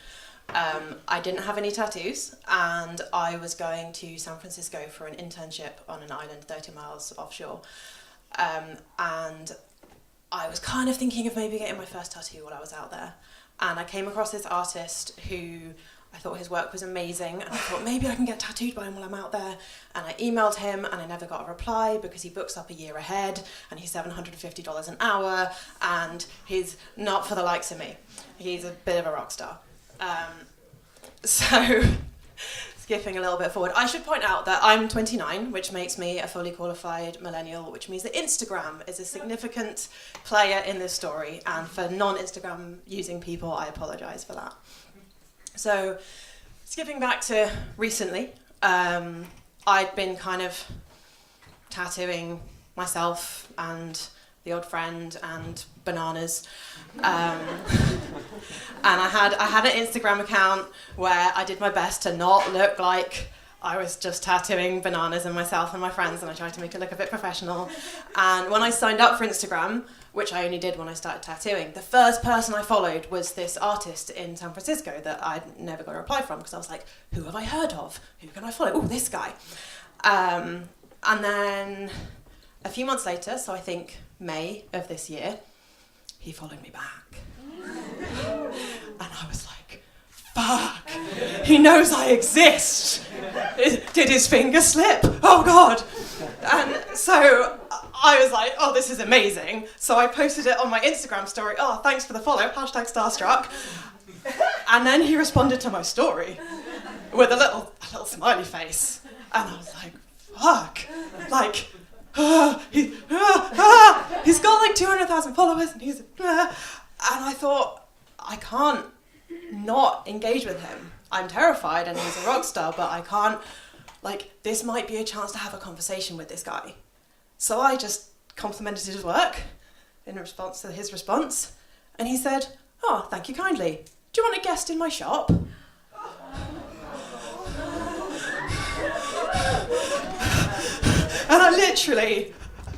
I didn't have any tattoos, and I was going to San Francisco for an internship on an island 30 miles offshore. And I was kind of thinking of maybe getting my first tattoo while I was out there. And I came across this artist who I thought his work was amazing, and I thought maybe I can get tattooed by him while I'm out there. And I emailed him, and I never got a reply because he books up a year ahead, and he's $750 an hour, and he's not for the likes of me. He's a bit of a rock star. So, skipping a little bit forward, I should point out that I'm 29, which makes me a fully qualified millennial, which means that Instagram is a significant player in this story, and for non-Instagram using people, I apologise for that. So, skipping back to recently, I'd been kind of tattooing myself and the odd friend and bananas, and I had an Instagram account where I did my best to not look like I was just tattooing bananas and myself and my friends, and I tried to make it look a bit professional. And when I signed up for Instagram, which I only did when I started tattooing, the first person I followed was this artist in San Francisco that I'd never got a reply from, because I was like, who have I heard of? Who can I follow? Oh, this guy. And then a few months later, so I think May of this year, he followed me back. And I was like, fuck, he knows I exist. Did his finger slip? Oh God. And so I was like, oh, this is amazing. So I posted it on my Instagram story. Oh, thanks for the follow, #starstruck. And then he responded to my story with a little smiley face. And I was like, fuck. Like, he's got like 200,000 followers, and and I thought, I can't not engage with him. I'm terrified, and he's a rock star, but I can't, like, this might be a chance to have a conversation with this guy. So I just complimented his work in response to his response, and he said, oh, thank you kindly. Do you want a guest in my shop? And I literally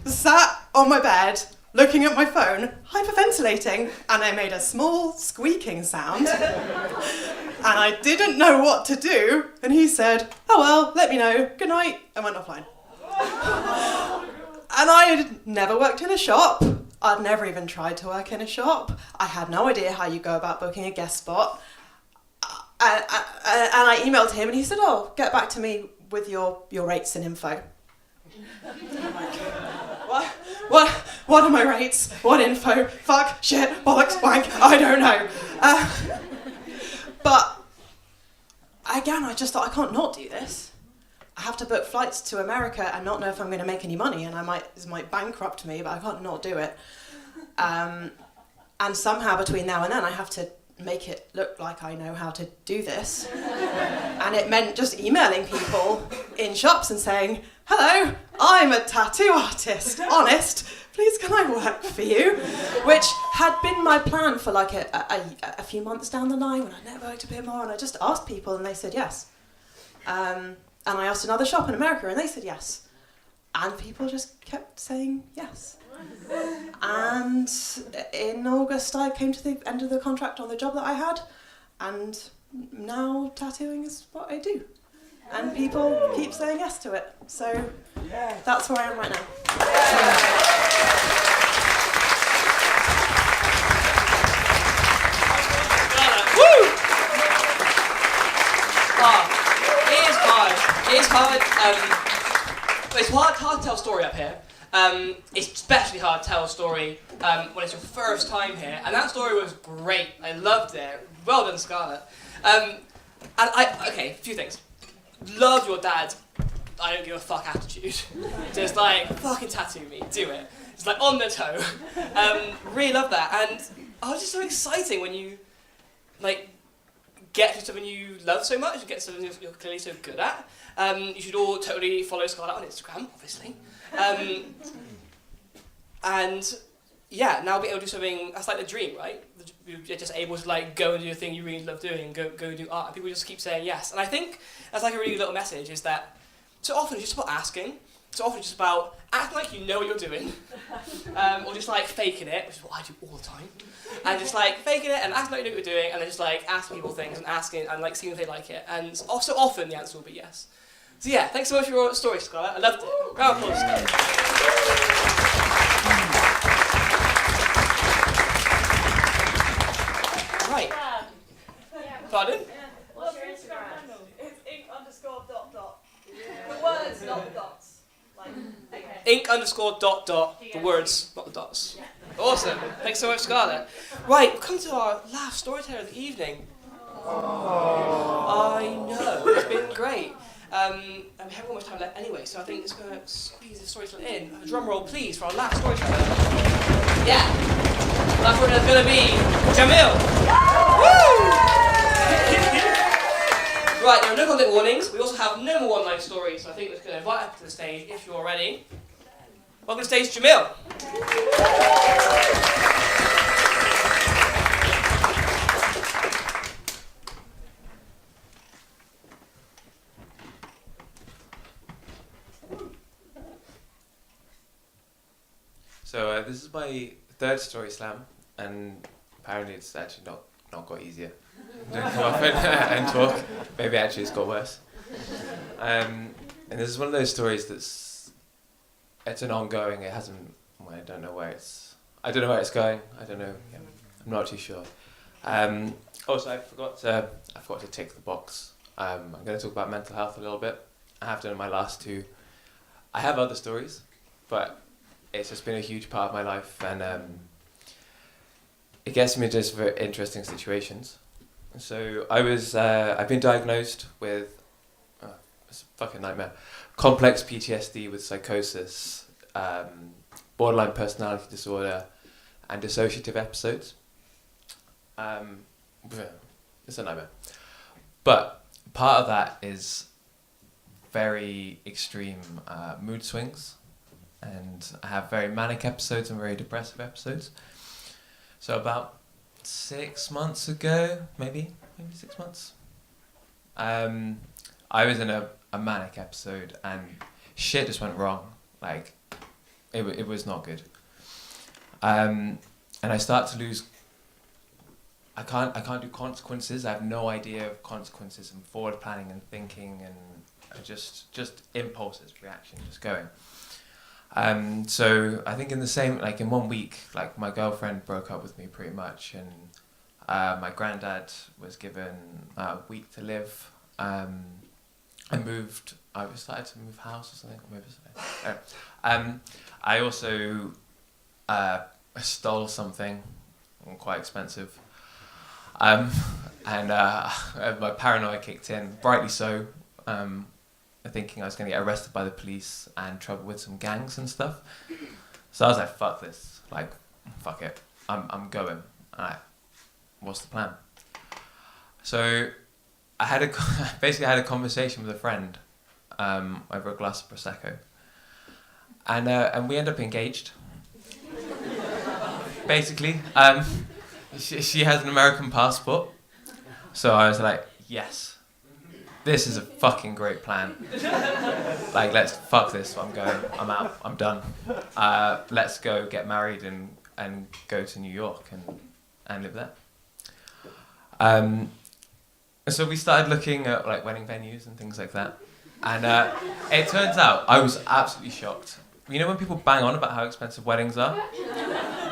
sat on my bed, looking at my phone, hyperventilating, and I made a small squeaking sound. And I didn't know what to do, and he said, oh well, let me know, good night, and went offline. And I had never worked in a shop. I'd never even tried to work in a shop. I had no idea how you go about booking a guest spot. And I emailed him, and he said, oh, get back to me with your rates and info. What are my rates? What info? Fuck, shit, bollocks, wank, I don't know. But again, I just thought, I can't not do this. I have to book flights to America and not know if I'm going to make any money, and this might bankrupt me, but I can't not do it. And somehow between now and then, I have to make it look like I know how to do this. And it meant just emailing people in shops and saying, hello, I'm a tattoo artist, honest, please can I work for you? Which had been my plan for like a few months down the line when I networked a bit more, and I just asked people and they said yes. And I asked another shop in America and they said yes. And people just kept saying yes. And in August I came to the end of the contract on the job that I had, and now tattooing is what I do. And people keep saying yes to it. So that's where I am right now. Woo! It is hard. It is hard. It's hard to tell a story up here. It's especially hard to tell a story when it's your first time here, and that story was great. I loved it. Well done, Scarlett. Okay, a few things. Love your dad. I don't give a fuck attitude. Just like, fucking tattoo me, do it. It's like on the toe. Really love that, and it's just so exciting when you like get to something you love so much, you get something you're clearly so good at. You should all totally follow Scarlett on Instagram, obviously. And yeah, now being able to do something, that's like the dream, right? You're just able to like go and do a thing you really love doing, and go do art, and people just keep saying yes. And I think that's like a really little message, is that so often it's just about asking, so often it's just about acting like you know what you're doing, or just like faking it, which is what I do all the time, and just like faking it and acting like you know what you're doing, and then just like asking people things and asking and like seeing if they like it, and also often the answer will be yes. So yeah, thanks so much for your story, Scarlett. I loved it. Round of applause, Scarlett. Right. Pardon? What's your Instagram handle? It's ink_. The words, not the dots. Like, okay. Ink _ ... The words, not the dots. Awesome. Thanks so much, Scarlett. Right, we've come to our last storyteller of the evening. I know, it's been great. And we haven't got much time left anyway, so I think it's going to squeeze the storyteller in. A drum roll, please, for our last storyteller. Yeah. Last storyteller is going to be Jamil. Woo! Right, there are no content warnings. We also have no more one-line stories, so I think we're going to invite up to the stage if you're ready. Welcome to the stage, Jamil. So this is my third story slam, and apparently it's actually not got easier. Don't come up and talk. Maybe actually it's got worse. And this is one of those stories it's an ongoing. It hasn't. Well, I don't know where it's going. I don't know. Yeah, I'm not too sure. Also, I forgot to tick the box. I'm going to talk about mental health a little bit. I have done in my last two. I have other stories, but it's just been a huge part of my life, and it gets me into just very interesting situations. So I've been diagnosed with, it's a fucking nightmare, complex PTSD with psychosis, borderline personality disorder, and dissociative episodes. It's a nightmare. But part of that is very extreme mood swings. And I have very manic episodes and very depressive episodes. So about 6 months ago, maybe 6 months, I was in a manic episode and shit just went wrong. Like, it was not good. And I start to lose. I can't do consequences. I have no idea of consequences and forward planning and thinking and just impulses, reaction, just going. So I think in 1 week, like my girlfriend broke up with me pretty much, and my granddad was given a week to live. I started to move house or something. Or maybe something. I also stole something quite expensive. And my paranoia kicked in, rightly so. Thinking I was going to get arrested by the police and trouble with some gangs and stuff. So I was like, fuck this. Like, fuck it. I'm going. Alright. What's the plan? So I had a conversation with a friend over a glass of Prosecco. And we ended up engaged. Basically. She has an American passport. So I was like, yes. This is a fucking great plan. Like, let's fuck this. I'm going. I'm out. I'm done. Let's go get married and go to New York and live there. So we started looking at like wedding venues and things like that. And it turns out I was absolutely shocked. You know when people bang on about how expensive weddings are?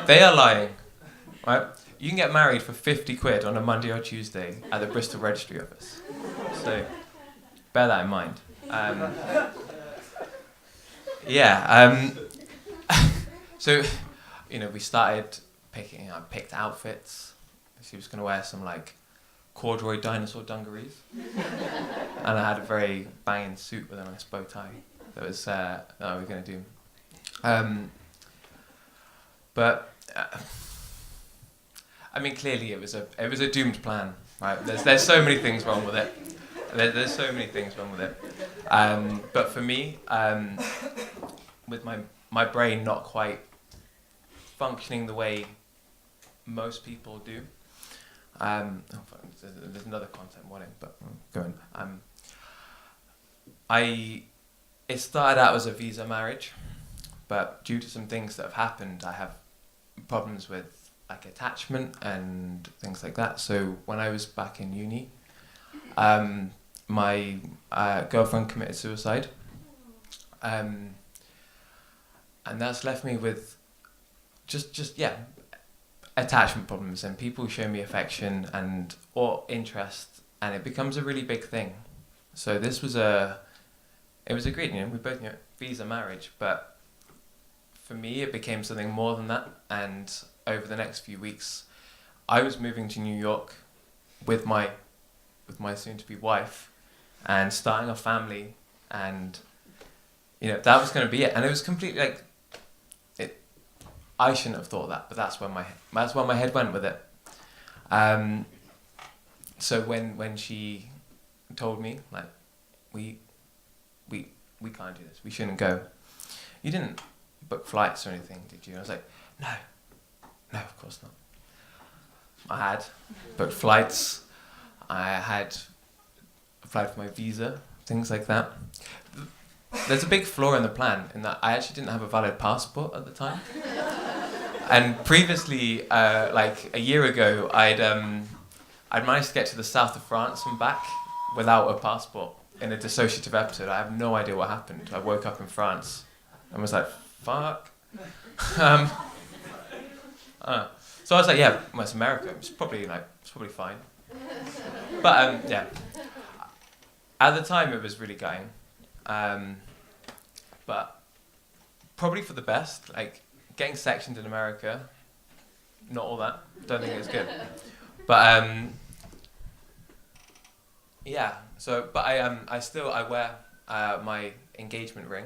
They are lying, right? You can get married for 50 quid on a Monday or Tuesday at the Bristol registry office. So bear that in mind. So, we started picking. I picked outfits. She was going to wear some like corduroy dinosaur dungarees, and I had a very banging suit with a nice bow tie. That was that we were going to do. But clearly it was a doomed plan, right? There's so many things wrong with it. There's so many things wrong with it. But for me, with my brain not quite functioning the way most people do. There's another content warning, but go on. It started out as a visa marriage, but due to some things that have happened, I have problems with like attachment and things like that. So when I was back in uni, my girlfriend committed suicide, and that's left me with just attachment problems, and people show me affection or interest and it becomes a really big thing. So it was agreed, we both knew it, visa marriage, but for me it became something more than that. And over the next few weeks, I was moving to New York with my soon-to-be wife and starting a family, and that was going to be it. And it was completely like I shouldn't have thought that, but that's where my head went with it. So when she told me, like, we can't do this, we shouldn't go. You didn't book flights or anything, did you? I was like, no, of course not. I had booked flights, I had applied for my visa, things like that. There's a big flaw in the plan in that I actually didn't have a valid passport at the time. And previously, like a year ago, I'd managed to get to the south of France and back without a passport in a dissociative episode. I have no idea what happened. I woke up in France and was like, fuck. So I was like, yeah, well, it's America. It's probably fine. But yeah, at the time it was really gutting. But probably for the best. Like, getting sectioned in America, not all that. Don't think it's good. But yeah. So, but I wear my engagement ring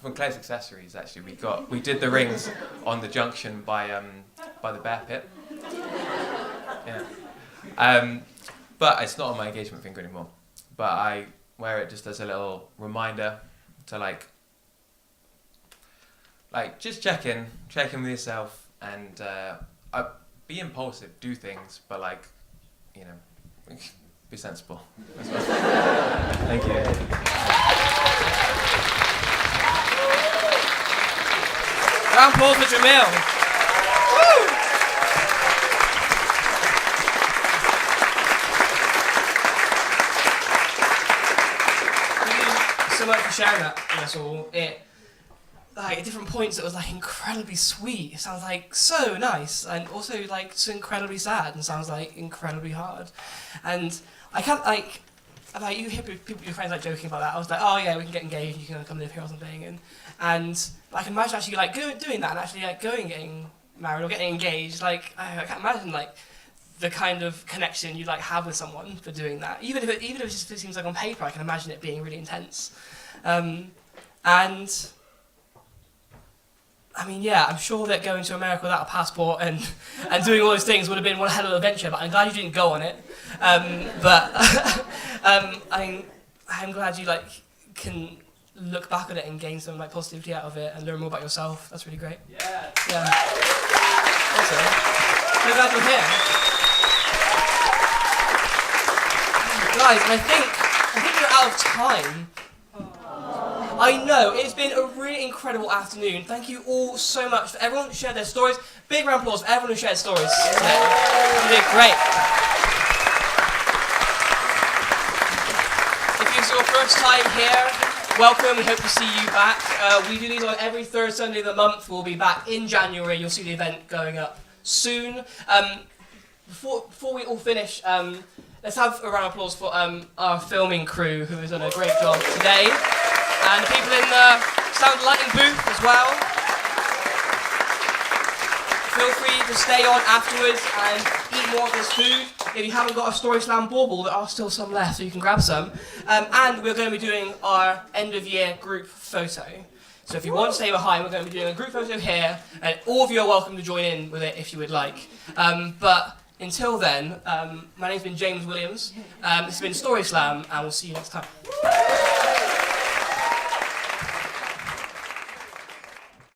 from Claire's Accessories. Actually, we did the rings on the junction by the Bear Pit. Yeah. But it's not on my engagement finger anymore. But I wear it just as a little reminder to like just check in with yourself, and be impulsive, do things, but be sensible as well. Thank you. Round of applause for Jamil. Woo! Thank you so much for sharing that with us all. At different points it was incredibly sweet. It sounds so nice, and also so incredibly sad, and sounds incredibly hard. And I can't you hear people, your friends joking about that. I was like, oh yeah, we can get engaged, you can come live here or something, and I can imagine actually doing that and actually getting married or getting engaged. I can't imagine the kind of connection you have with someone for doing that. Even if it just seems on paper, I can imagine it being really intense. And I mean, yeah, I'm sure that going to America without a passport and doing all those things would have been one hell of an adventure, but I'm glad you didn't go on it. But I'm glad you can look back at it and gain some positivity out of it and learn more about yourself. That's really great. Yeah. Awesome. So glad you're here. Guys, I think we're out of time. I know, it's been a really incredible afternoon. Thank you all so much for everyone who shared their stories. Big round of applause for everyone who shared stories today. You did great. If it's your first time here, welcome. We hope to see you back. We do these on every third Sunday of the month. We'll be back in January. You'll see the event going up soon. Before we all finish, let's have a round of applause for our filming crew, who has done a great job today. And the people in the sound lighting booth as well. Feel free to stay on afterwards and eat more of this food. If you haven't got a Story Slam bauble, there are still some left, so you can grab some. And we're going to be doing our end of year group photo. So if you want to stay behind, we're going to be doing a group photo here, and all of you are welcome to join in with it if you would like. But until then, my name's been James Williams. This has been Story Slam, and we'll see you next time.